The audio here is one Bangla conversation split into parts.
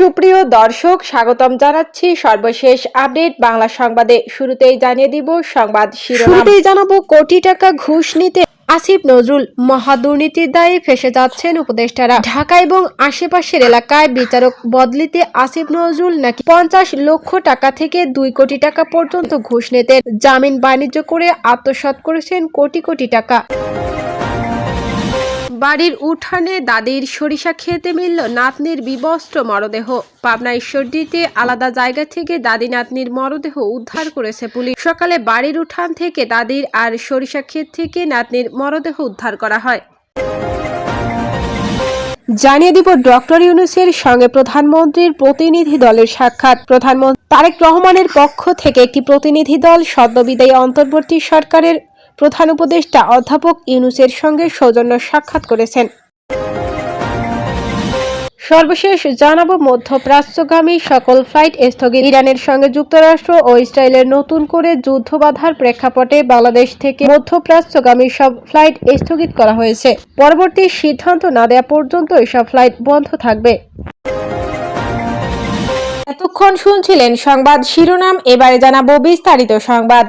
সুপ্রিয় দর্শক, স্বাগতম জানাচ্ছি সর্বশেষ আপডেট বাংলা সংবাদে। শুরুতেই জানিয়ে দিব সংবাদ শিরোনাম। শুরুতেই জানাবো, কোটি টাকা ঘুষ নিতে আসিফ নজরুল, মহাদুর্নীতির দায়ে ফেঁসে যাচ্ছেন উপদেষ্টারা। ঢাকা এবং আশেপাশের এলাকায় বিচারক বদলিতে আসিফ নজরুল নাকি 50 লক্ষ টাকা থেকে 2 কোটি টাকা পর্যন্ত ঘুষ নিতেন। জামিন বাণিজ্য করে আত্মসাৎ করেছেন কোটি কোটি টাকা। বাড়ির উঠানে দাদির সরিষা খেতে মিলল নাতনির বিবস্ত্র মরদেহ। পাবনা ঈশ্বরদীতে আলাদা জায়গা থেকে দাদি নাতনির মরদেহ উদ্ধার করেছে পুলিশ। সকালে বাড়ির উঠান থেকে দাদির আর সরিষা ক্ষেত থেকে নাতনির মরদেহ উদ্ধার করা হয়। জানিয়ে দিব, ডক্টর ইউনূসের সঙ্গে প্রধানমন্ত্রীর প্রতিনিধি দলের সাক্ষাৎ। প্রধানমন্ত্রী তারেক রহমানের পক্ষ থেকে একটি প্রতিনিধি দল সদ্যবিদায়ী অন্তর্বর্তী সরকারের প্রধান উপদেষ্টা অধ্যাপক ইউনূসের সঙ্গে সৌজন্য সাক্ষাৎ করেছেন। সর্বশেষ জানাবো, মধ্যপ্রাচ্যগামী সকল ফ্লাইট স্থগিত। ইরানের সঙ্গে যুক্তরাষ্ট্র ও ইসরায়েলের নতুন করে যুদ্ধ বাধার প্রেক্ষাপটে বাংলাদেশ থেকে মধ্যপ্রাচ্যগামী সব ফ্লাইট স্থগিত করা হয়েছে। পরবর্তী সিদ্ধান্ত না দেওয়া পর্যন্ত এসব ফ্লাইট বন্ধ থাকবে। এতক্ষণ শুনছিলেন সংবাদ শিরোনাম, এবারে জানাবো বিস্তারিত সংবাদ।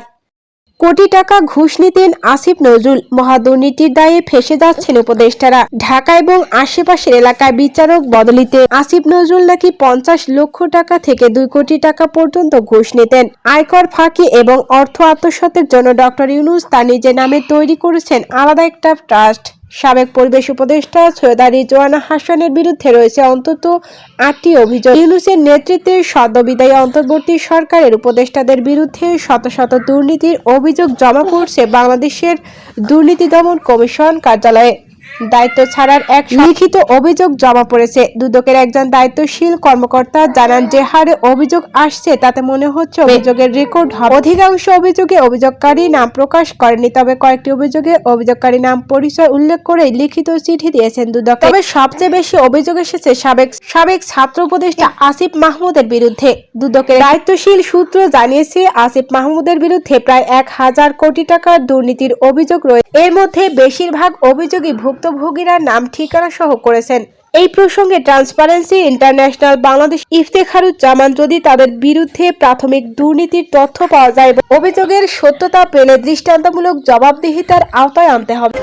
কোটি টাকা ঘুষ নিতেন আসিফ নজরুল, মহাদুর্নীতির দায়ে ফেঁসে যাচ্ছেন উপদেষ্টারা। ঢাকা এবং আশেপাশের এলাকায় বিচারক বদলিতে আসিফ নজরুল নাকি 50 লক্ষ টাকা থেকে 2 কোটি টাকা পর্যন্ত ঘুষ নিতেন। আয়কর ফাঁকি এবং অর্থ আত্মসাতের জন্য ডক্টর ইউনূস তার নিজের নামে তৈরি করেছেন আলাদা একটা ট্রাস্ট। সাবেক পরিবেশ উপদেষ্টা সৈয়দা রিজওয়ানা হাসানের বিরুদ্ধে রয়েছে অন্তত 8টি অভিযোগ। ইউনূসের নেতৃত্বে সদ্যবিদায়ী অন্তর্বর্তী সরকারের উপদেষ্টাদের বিরুদ্ধে শত শত দুর্নীতির অভিযোগ জমা পড়ছে বাংলাদেশের দুর্নীতি দমন কমিশন কার্যালয়ে। দায়িত্ব ছাড়ার এক লিখিত অভিযোগ জমা পড়েছে। দুদকের একজন দায়িত্বশীল কর্মকর্তা জানান, যে হারে অভিযোগ আসছে তাতে মনে হচ্ছে অভিযোগের রেকর্ড হবে। অধিকাংশ অভিযোগে অভিযোগকারী নাম প্রকাশ করেনি, তবে কয়েকটি অভিযোগে অভিযোগকারী নাম পরিচয় উল্লেখ করে লিখিত চিঠি দিয়েছেন দুদক। তবে সবচেয়ে বেশি অভিযোগ এসেছে সাবেক ছাত্র উপদেষ্টা আসিফ মাহমুদের বিরুদ্ধে। দুদকের দায়িত্বশীল সূত্র জানিয়েছে, আসিফ মাহমুদের বিরুদ্ধে প্রায় 1000 কোটি টাকার দুর্নীতির অভিযোগ রয়েছে। এর মধ্যে বেশিরভাগ অভিযোগই ভুক্তভোগীরা নাম ঠিকানা সহ করেছেন। এই প্রসঙ্গে ট্রান্সপারেন্সি ইন্টারন্যাশনাল বাংলাদেশ ইফতেখারুজ্জামান, যদি তাদের বিরুদ্ধে প্রাথমিক দুর্নীতির তথ্য পাওয়া যায়, অভিযোগের সত্যতা পেলে দৃষ্টান্তমূলক জবাবদিহিতার আওতায় আনতে হবে।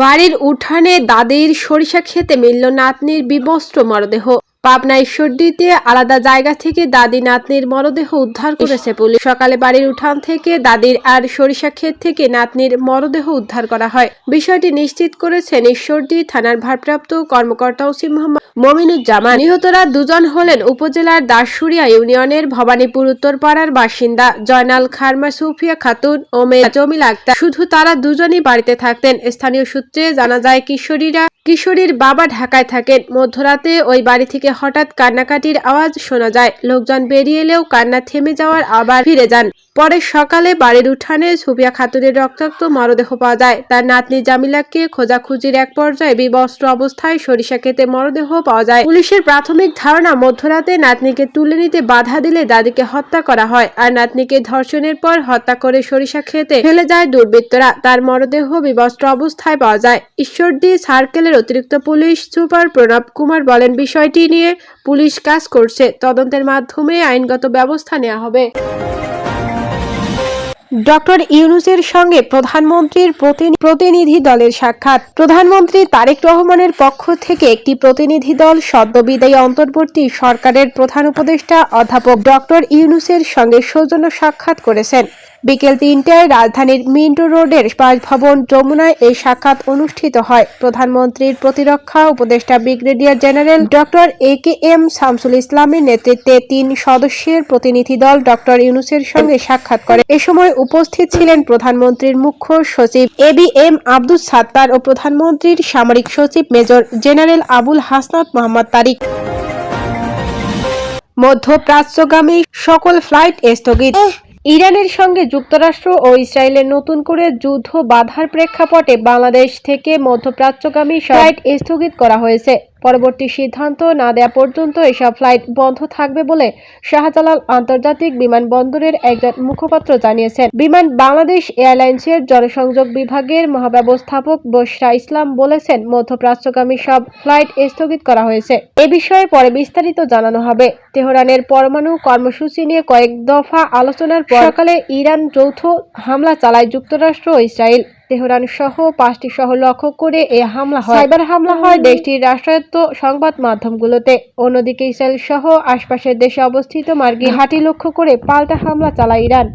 বাড়ির উঠানে দাদির সরিষা খেতে মিলল নাতনির বিবস্ত্র মরদেহ। পাবনা ঈশ্বরদীতে আলাদা জায়গা থেকে দাদি নাতনির মরদেহ উদ্ধার করেছে পুলিশ। সকালে বাড়ির উঠান থেকে দাদির আর সরিষা ক্ষেত থেকে নাতনির মরদেহ উদ্ধার করা হয়। বিষয়টি নিশ্চিত করেছেন ঈশ্বরদী থানার ভারপ্রাপ্ত কর্মকর্তা ওসি মোহাম্মদ মমিনুজ্জামান। নিহতরা দুজন হলেন উপজেলার দাসুরিয়া ইউনিয়নের ভবানীপুর উত্তরপাড়ার বাসিন্দা জয়নাল খারমা সুফিয়া খাতুন ও মেয়ে জমিলা আক্তার। শুধু তারা দুজনই বাড়িতে থাকতেন। স্থানীয় সূত্রে জানা যায়, কিশোরীর বাবা ঢাকায় থাকেন। মধ্যরাতে ওই বাড়ি থেকে হঠাৎ কান্নাকাটির আওয়াজ শোনা যায়। লোকজন বেরিয়ে এলেও কান্না থেমে যাওয়ার আবার ফিরে যান। পরে সকালে বাড়ির উঠানে সুফিয়া খাতুনের রক্তাক্ত মরদেহ পাওয়া যায়। তার নাতনি জামিলাকে খোঁজাখুঁজির এক পর্যায়ে বিবস্ত্র অবস্থায় সরিষা খেতে মরদেহ পাওয়া যায়। পুলিশের প্রাথমিক ধারণা, মধ্যরাতে নাতনিকে তুলে নিতে বাধা দিলে দাদিকে হত্যা করা হয়, আর নাতনিকে ধর্ষণের পর হত্যা করে সরিষা খেতে ফেলে যায় দুর্বৃত্তরা। তার মরদেহ বিবস্ত্র অবস্থায় পাওয়া যায়। ঈশ্বরদী সার্কেলের অতিরিক্ত পুলিশ সুপার প্রণব কুমার বলেন, বিষয়টি নিয়ে পুলিশ কাজ করছে। তদন্তের মাধ্যমে আইনগত ব্যবস্থা নেওয়া হবে। ডক্টর ইউনূসের সঙ্গে প্রধানমন্ত্রীর প্রতিনিধি দলের সাক্ষাৎ। প্রধানমন্ত্রী তারেক রহমানের পক্ষ থেকে একটি প্রতিনিধি দল সদ্যবিদায়ী অন্তর্বর্তী সরকারের প্রধান উপদেষ্টা অধ্যাপক ডক্টর ইউনূসের সঙ্গে সৌজন্য সাক্ষাৎ করেছেন। বিকেল 3টায় রাজধানীর মিন্টো রোডের বাসভবন যমুনায় এই সাক্ষাৎ অনুষ্ঠিত হয়। প্রধানমন্ত্রীর প্রতিরক্ষা উপদেষ্টা brigadier general doctor AKM Shamsul ইসলামের নেতৃত্বে 3 সদস্যের প্রতিনিধি দল ডক্টর ইউনূসের সঙ্গে সাক্ষাৎ করে। এ সময় উপস্থিত ছিলেন প্রধানমন্ত্রীর মুখ্য সচিব ABM আব্দুস সাত্তার ও প্রধানমন্ত্রীর সামরিক সচিব মেজর জেনারেল আবুল হাসনাত মোহাম্মদ তারিক। মধ্যপ্রাচ্যগামী সকল ফ্লাইট স্থগিত। ইরানের সঙ্গে যুক্তরাষ্ট্র ও ইসরায়েলের নতুন করে যুদ্ধ বাধার প্রেক্ষাপটে বাংলাদেশ থেকে মধ্যপ্রাচ্যগামী ফ্লাইট স্থগিত করা হয়েছে। পরবর্তী সিদ্ধান্ত না দেওয়া পর্যন্ত এসব ফ্লাইট বন্ধ থাকবে বলে শাহজালাল আন্তর্জাতিক বিমানবন্দরের একজন মুখপাত্র জানিয়েছেন। বিমান বাংলাদেশ এয়ারলাইন্সের জনসংযোগ বিভাগের মহাব্যবস্থাপক বশরা ইসলাম বলেছেন, মধ্যপ্রাচ্যগামী সব ফ্লাইট স্থগিত করা হয়েছে। এ বিষয়ে পরে বিস্তারিত জানানো হবে। তেহরানের পরমাণু কর্মসূচি নিয়ে কয়েক দফা আলোচনার পর সকালে ইরান যৌথ হামলা চালায় যুক্তরাষ্ট্র ও ইসরায়েল। তেহরান সহ 5টি শহর লক্ষ্য করে এ হামলা হয়। সাইবার হামলা হয় দেশটির রাষ্ট্রায়ত্ত সংবাদ মাধ্যমগুলোতে। অন্যদিকে ইসরায়েল সহ আশপাশের দেশে অবস্থিত মার্কিন ঘাঁটি লক্ষ্য করে পাল্টা হামলা চালায় ইরান।